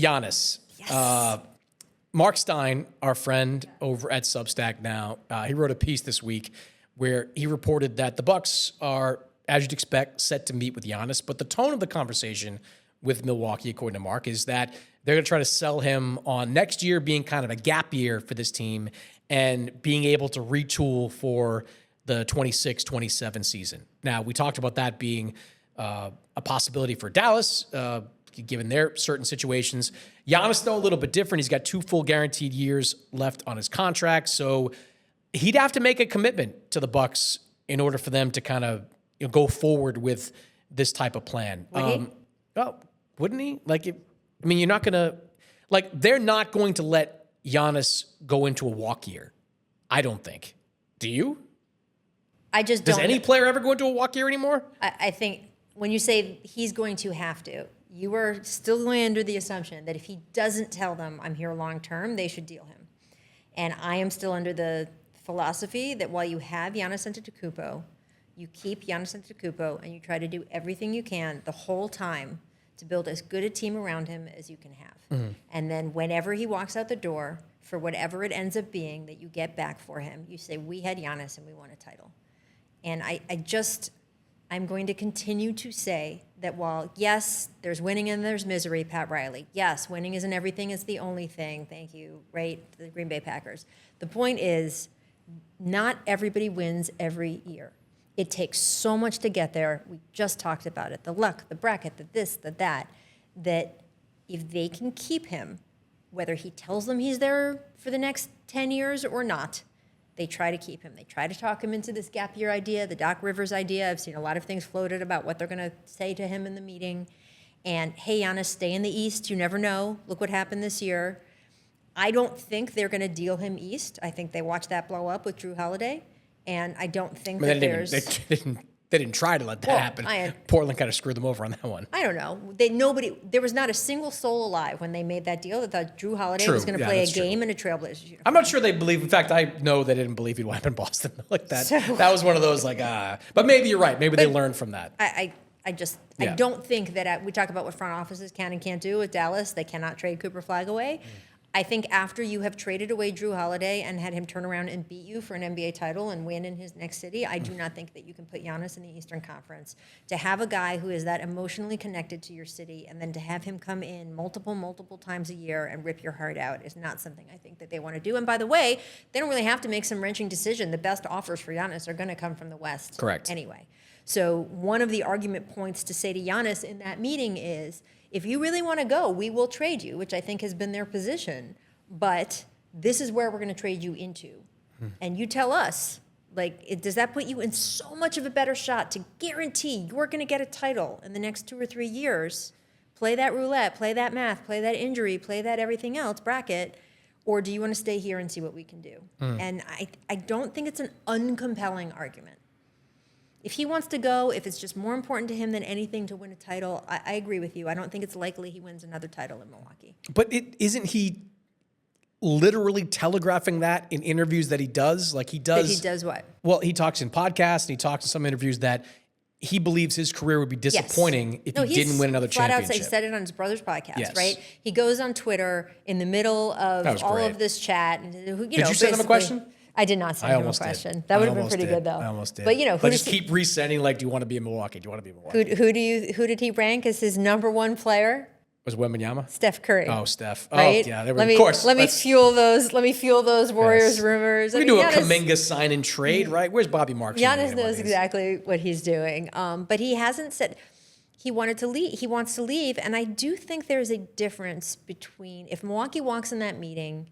Giannis. Yes. Mark Stein, our friend over at Substack now, he wrote a piece this week where he reported that the Bucks are, as you'd expect, set to meet with Giannis. But the tone of the conversation with Milwaukee, according to Mark, is that they're going to try to sell him on next year being kind of a gap year for this team and being able to retool for the 26-27 season. Now, we talked about that being a possibility for Dallas, given their certain situations. Giannis, though, a little bit different. He's got 2 full guaranteed years left on his contract, so he'd have to make a commitment to the Bucks in order for them to kind of go forward with this type of plan. Wouldn't he? You're not going to... they're not going to let Giannis go into a walk year, I don't think. Do you? I just don't. Does any player ever go into a walk year anymore? I think when you say he's going to have to, you are still going under the assumption that if he doesn't tell them I'm here long term, they should deal him. And I am still under the philosophy that while you have Giannis Antetokounmpo, you keep Giannis Antetokounmpo and you try to do everything you can the whole time to build as good a team around him as you can have. Mm-hmm. And then whenever he walks out the door, for whatever it ends up being that you get back for him, you say, we had Giannis and we won a title. And I'm going to continue to say that while, yes, there's winning and there's misery, Pat Riley. Yes, winning isn't everything, it's the only thing. Thank you, right? The Green Bay Packers. The point is, not everybody wins every year. It takes so much to get there. We just talked about it. The luck, the bracket, the this, the that if they can keep him, whether he tells them he's there for the next 10 years or not, they try to keep him. They try to talk him into this gap year idea, the Doc Rivers idea. I've seen a lot of things floated about what they're going to say to him in the meeting. And, hey, Giannis, stay in the East. You never know. Look what happened this year. I don't think they're going to deal him East. I think they watched that blow up with Drew Holiday. And I don't think that there's... They didn't try to let that happen. Portland kind of screwed them over on that one. I don't know. There was not a single soul alive when they made that deal that thought Drew Holiday was going to play a game in a Trailblazers uniform. I'm not sure they believe. In fact, I know they didn't believe he'd wind up in Boston like that. So, that was one of those But maybe you're right. Maybe they learned from that. I don't think that we talk about what front offices can and can't do with Dallas. They cannot trade Cooper Flag away. I think after you have traded away Drew Holiday and had him turn around and beat you for an NBA title and win in his next city, I do not think that you can put Giannis in the Eastern Conference. To have a guy who is that emotionally connected to your city and then to have him come in multiple times a year and rip your heart out is not something I think that they want to do. And by the way, they don't really have to make some wrenching decision. The best offers for Giannis are going to come from the West. Correct. Anyway. So one of the argument points to say to Giannis in that meeting is, if you really want to go, we will trade you, which I think has been their position. But this is where we're going to trade you into. And you tell us, does that put you in so much of a better shot to guarantee you're going to get a title in the next 2 or 3 years? Play that roulette, play that math, play that injury, play that everything else bracket. Or do you want to stay here and see what we can do? And I don't think it's an uncompelling argument. If he wants to go, if it's just more important to him than anything to win a title, I agree with you. I don't think it's likely he wins another title in Milwaukee. But isn't he literally telegraphing that in interviews that he does? He does. That he does what? Well, he talks in podcasts and he talks in some interviews that he believes his career would be disappointing if he didn't win another championship. He said it on his brother's podcast, yes. Right? He goes on Twitter in the middle of all of this chat. And, Did you send him a question? I did not send him a question. That would have been pretty good, though. I almost did. But just keep resending. Do you want to be in Milwaukee? Do you want to be in Milwaukee? Who did he rank as his number one player? Was Wembanyama? Steph Curry. Oh, Steph. Right? Oh, yeah. Of course. Let me fuel those Warriors rumors. We can do a Kuminga sign and trade, right? Where's Bobby Marks? Giannis knows exactly what he's doing, but he hasn't said he wanted to leave. He wants to leave, and I do think there's a difference between if Milwaukee walks in that meeting.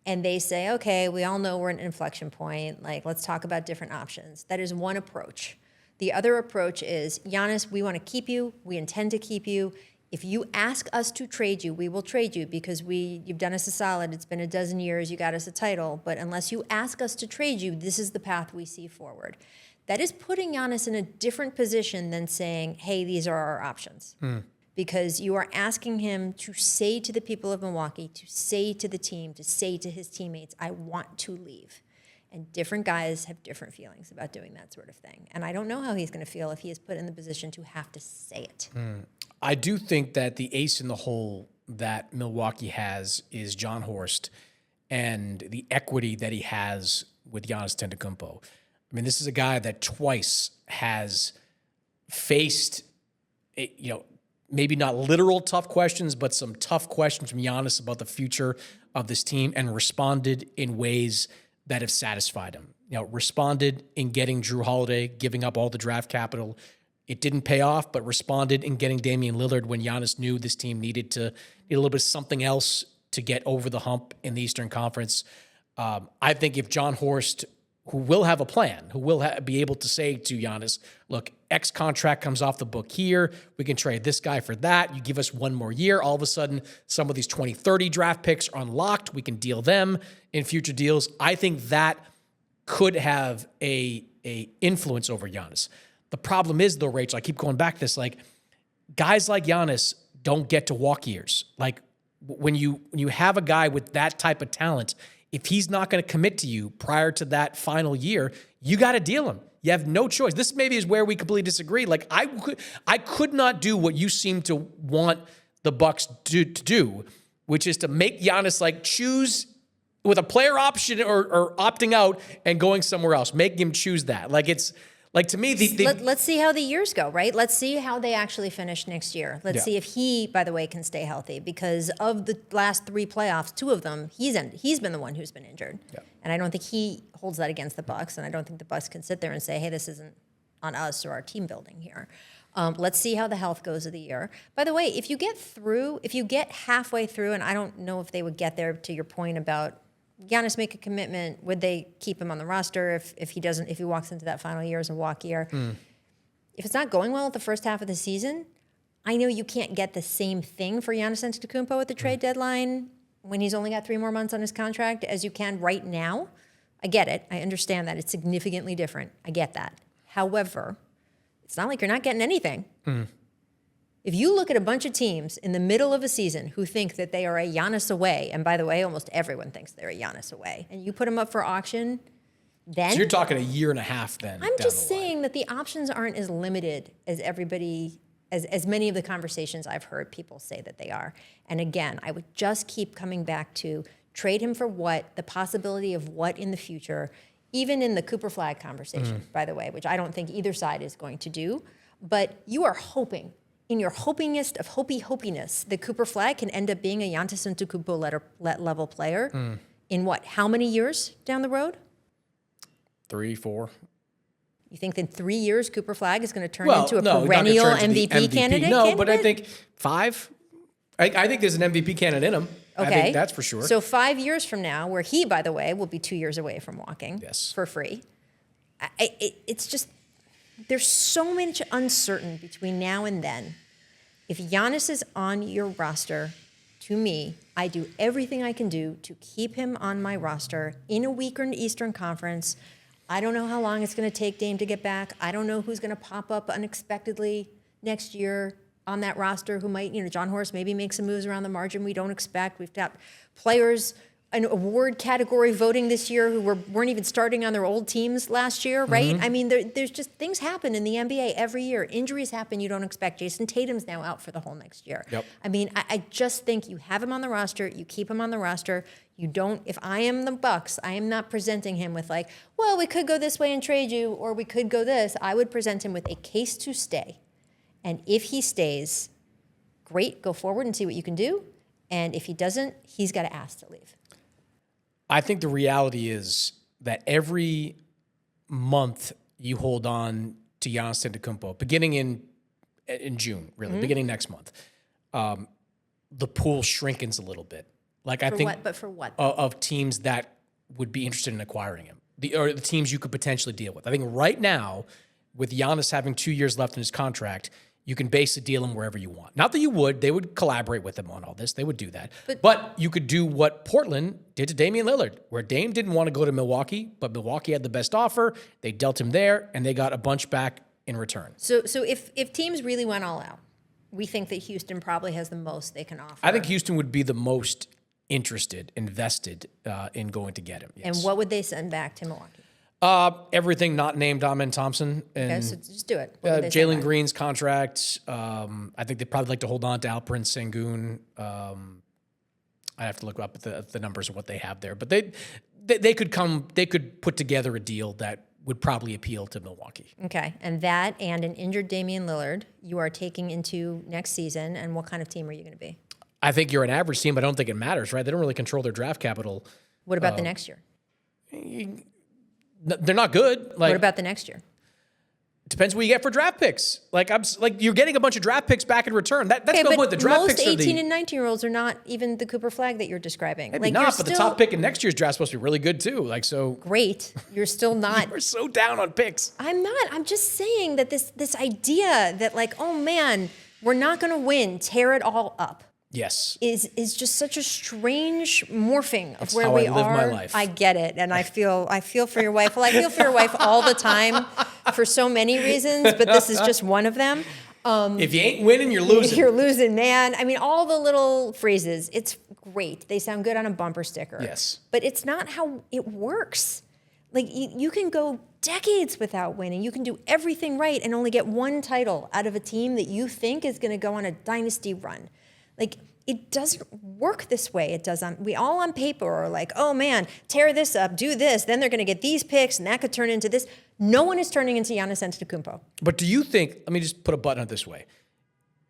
And they say, okay, we all know we're at an inflection point. Let's talk about different options. That is one approach. The other approach is, Giannis, we want to keep you. We intend to keep you. If you ask us to trade you, we will trade you because you've done us a solid. It's been a dozen years. You got us a title. But unless you ask us to trade you, this is the path we see forward. That is putting Giannis in a different position than saying, hey, these are our options. Because you are asking him to say to the people of Milwaukee, to say to the team, to say to his teammates, I want to leave. And different guys have different feelings about doing that sort of thing. And I don't know how he's going to feel if he is put in the position to have to say it. I do think that the ace in the hole that Milwaukee has is John Horst and the equity that he has with Giannis Antetokounmpo. I mean, this is a guy that twice has faced, maybe not literal tough questions, but some tough questions from Giannis about the future of this team and responded in ways that have satisfied him. Responded in getting Drew Holiday, giving up all the draft capital. It didn't pay off, but responded in getting Damian Lillard when Giannis knew this team needed a little bit of something else to get over the hump in the Eastern Conference. I think if John Horst, who will have a plan, who will be able to say to Giannis, look, X contract comes off the book here. We can trade this guy for that. You give us one more year. All of a sudden, some of these 2030 draft picks are unlocked. We can deal them in future deals. I think that could have a influence over Giannis. The problem is, though, Rachel, I keep going back to this, guys like Giannis don't get to walk years. When you have a guy with that type of talent, if he's not going to commit to you prior to that final year, you got to deal him. You have no choice. This maybe is where we completely disagree. I could not do what you seem to want the Bucks to do, which is to make Giannis choose with a player option or opting out and going somewhere else. Make him choose that. To me, let's see how the years go, right? Let's see how they actually finish next year. Let's see if he, by the way, can stay healthy, because of the last 3 playoffs, 2 of them, he's been the one who's been injured. Yeah. And I don't think he holds that against the Bucks, and I don't think the Bucks can sit there and say, hey, this isn't on us or our team building here. Let's see how the health goes of the year. By the way, if you get halfway through, and I don't know if they would get there, to your point about Giannis make a commitment, would they keep him on the roster if he walks into that final year as a walk year? If it's not going well at the first half of the season, I know you can't get the same thing for Giannis Antetokounmpo at the trade deadline when he's only got 3 more months on his contract as you can right now. I get it. I understand that. It's significantly different. I get that. However, it's not like you're not getting anything. If you look at a bunch of teams in the middle of a season who think that they are a Giannis away, and by the way, almost everyone thinks they're a Giannis away, and you put them up for auction, then... So you're talking a year and a half then. I'm just saying that the options aren't as limited as as many of the conversations I've heard people say that they are. And again, I would just keep coming back to trade him for what, the possibility of what in the future, even in the Cooper Flag conversation, by the way, which I don't think either side is going to do, but you are hoping, in your hopingest of hopiness, the Cooper Flag can end up being a Giannis Antetokounmpo level player in what? How many years down the road? 3, 4. You think in 3 years Cooper Flag is going to turn into a perennial MVP candidate? No, but I think 5. I think there's an MVP candidate in him. Okay. I think that's for sure. So 5 years from now, where he, by the way, will be 2 years away from walking for free. It's just... There's so much uncertain between now and then. If Giannis is on your roster, to me, I do everything I can do to keep him on my roster in a weaker Eastern Conference. I don't know how long it's going to take Dame to get back. I don't know who's going to pop up unexpectedly next year on that roster who might, John Horst maybe make some moves around the margin we don't expect. We've got players an award category voting this year who weren't even starting on their old teams last year, right? I mean, there's just things happen in the NBA every year. Injuries happen you don't expect. Jason Tatum's now out for the whole next year. Yep. I mean, I just think you have him on the roster, you keep him on the roster. You don't, if I am the Bucks, I am not presenting him with well, we could go this way and trade you, or we could go this. I would present him with a case to stay. And if he stays, great, go forward and see what you can do. And if he doesn't, he's got to ask to leave. I think the reality is that every month you hold on to Giannis Antetokounmpo, beginning in June, really, beginning next month, the pool shrinkens a little bit. For what? Of teams that would be interested in acquiring him, or the teams you could potentially deal with. I think right now, with Giannis having 2 years left in his contract, you can basically deal him wherever you want. Not that you would. They would collaborate with him on all this. They would do that. But you could do what Portland did to Damian Lillard, where Dame didn't want to go to Milwaukee, but Milwaukee had the best offer. They dealt him there, and they got a bunch back in return. So if teams really went all out, we think that Houston probably has the most they can offer. I think Houston would be the most interested, invested in going to get him. Yes. And what would they send back to Milwaukee? Everything not named Amen Thompson and Okay, so just do it. What would they say Jalen about it? Green's contract. I think they'd probably like to hold on to Alperen Sengun. I have to look up at the numbers of what they have there, but they could put together a deal that would probably appeal to Milwaukee. Okay, and that and an injured Damian Lillard you are taking into next season, and what kind of team are you going to be? I think you're an average team, but I don't think it matters, right? They don't really control their draft capital. What about the next year? They're not good. Like, What about the next year? depends what you get for draft picks. Like you're getting a bunch of draft picks back in return. That's Okay, no but point. The draft most picks are 18 and 19-year-olds are not even the Cooper Flag that you're describing. maybe Like, not, you're but the still top pick in next year's draft is supposed to be really good too. Like so, great. You're still not. we're so down on picks. I'm not. I'm just saying that this idea that like, oh man, we're not going to win, tear it all up. Yes. Is just such a strange morphing of That's where how we I live are. my life. I get it, and I feel for your wife. Well, I feel for your wife all the time for so many reasons, but this is just one of them. If you ain't winning, you're losing. You're losing, man. I mean, all the little phrases. It's great. They sound good on a bumper sticker. Yes. But it's not how it works. Like you can go decades without winning. You can do everything right and only get one title out of a team that you think is going to go on a dynasty run. Like, it doesn't work this way. It doesn't. We all on paper are like, oh man, tear this up, do this, then they're going to get these picks, and that could turn into this. No one is turning into Giannis Antetokounmpo. But do you think, let me just put a button on it this way.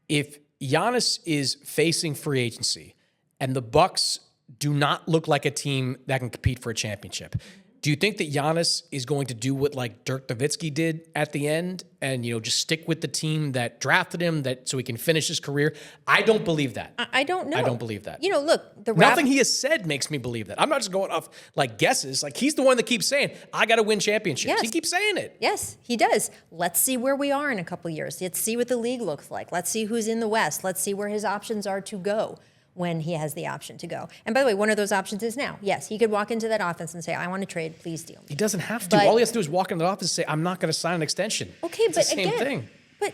If Giannis is facing free agency and the Bucks do not look like a team that can compete for a championship, do you think that Giannis is going to do what like Dirk Nowitzki did at the end and, just stick with the team that drafted him so he can finish his career? I don't believe that. I don't know. I don't believe that. Look, Nothing he has said makes me believe that. I'm not just going off like guesses. Like he's the one that keeps saying, I got to win championships. Yes. He keeps saying it. Yes, he does. Let's see where we are in a couple years. Let's see what the league looks like. Let's see who's in the West. Let's see where his options are to go when he has the option to go. And by the way, one of those options is now. Yes, he could walk into that offense and say, I want to trade, please deal me. He doesn't have to. But- All he has to do is walk into the office and say, I'm not going to sign an extension. Okay, It's but the same again, thing. But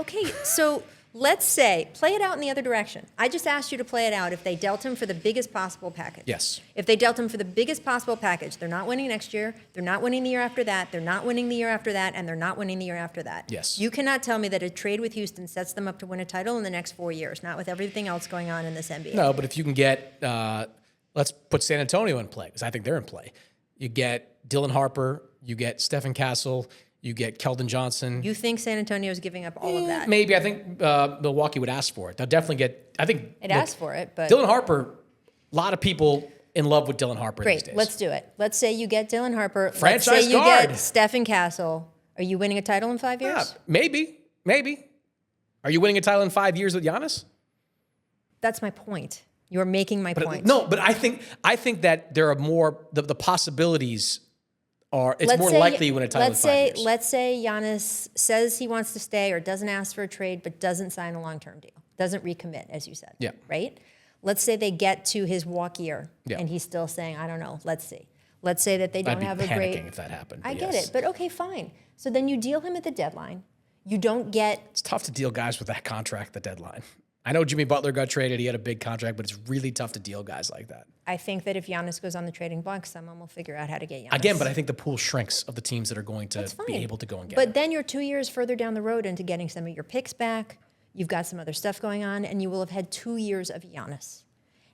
okay, so let's say play it out in the other direction. I just asked you to play it out if they dealt him for the biggest possible package. Yes. If they dealt him for the biggest possible package, they're not winning next year, they're not winning the year after that, they're not winning the year after that, and they're not winning the year after that. Yes. You cannot tell me that a trade with Houston sets them up to win a title in the next 4 years, not with everything else going on in this NBA. No, but if you can get, let's put San Antonio in play, because I think they're in play. You get Dylan Harper, you get Stephen Castle, you get Keldon Johnson. You think San Antonio is giving up all of that? Maybe. I think Milwaukee would ask for it. They'll definitely get, I think. It asked for it, but... Dylan Harper, a lot of people in love with Dylan Harper these Great, days. let's do it. Let's say you get Dylan Harper. Franchise Let's say you guard. get Stephen Castle. Are you winning a title in 5 years? Yeah, maybe. Are you winning a title in 5 years with Giannis? That's my point. You're making my point. No, but I think that there are more, the possibilities are, it's Let's more say- likely you win a title in 5 years. Let's say Giannis says he wants to stay or doesn't ask for a trade, but doesn't sign a long-term deal. Doesn't recommit, as you said. Yeah. Right? Let's say they get to his walk year, Yeah. and he's still saying, I don't know, let's see. Let's say that they I'd don't be have a panicking great... if that happened. I but get yes. it, but okay, fine. So then you deal him at the deadline. You don't get... It's tough to deal guys with that contract at the deadline. I know Jimmy Butler got traded. He had a big contract, but it's really tough to deal guys like that. I think that if Giannis goes on the trading block, someone will figure out how to get Giannis. Again, but I think the pool shrinks of the teams that are going to That's be fine. able to go and get But him. then you're 2 years further down the road into getting some of your picks back. You've got some other stuff going on, and you will have had 2 years of Giannis.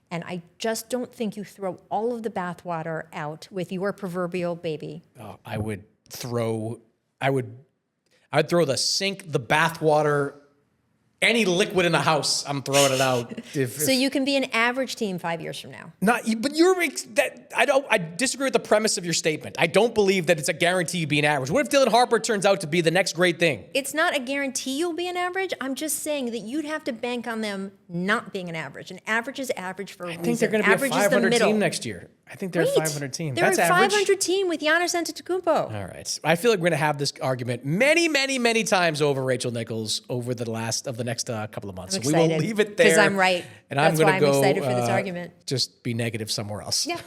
And I just don't think you throw all of the bathwater out with your proverbial baby. Oh, I'd throw the sink, the bathwater, any liquid in the house, I'm throwing it out. So you can be an average team 5 years from now. I disagree with the premise of your statement. I don't believe that it's a guarantee you be an average. What if Dylan Harper turns out to be the next great thing? It's not a guarantee you'll be an average. I'm just saying that you'd have to bank on them not being an average. An average is average for a reason. I think they're going to be Average a is the 500 middle. team next year. I think they're Great. a 500 team. They're That's a average. 500 team with Giannis Antetokounmpo. All right. I feel like we're going to have this argument many, many, many times over Rachel Nichols over the next couple of months. I'm So we will excited, leave it there. 'cause I'm right. And That's I'm why going to I'm go excited for this argument. just be negative somewhere else. Yeah.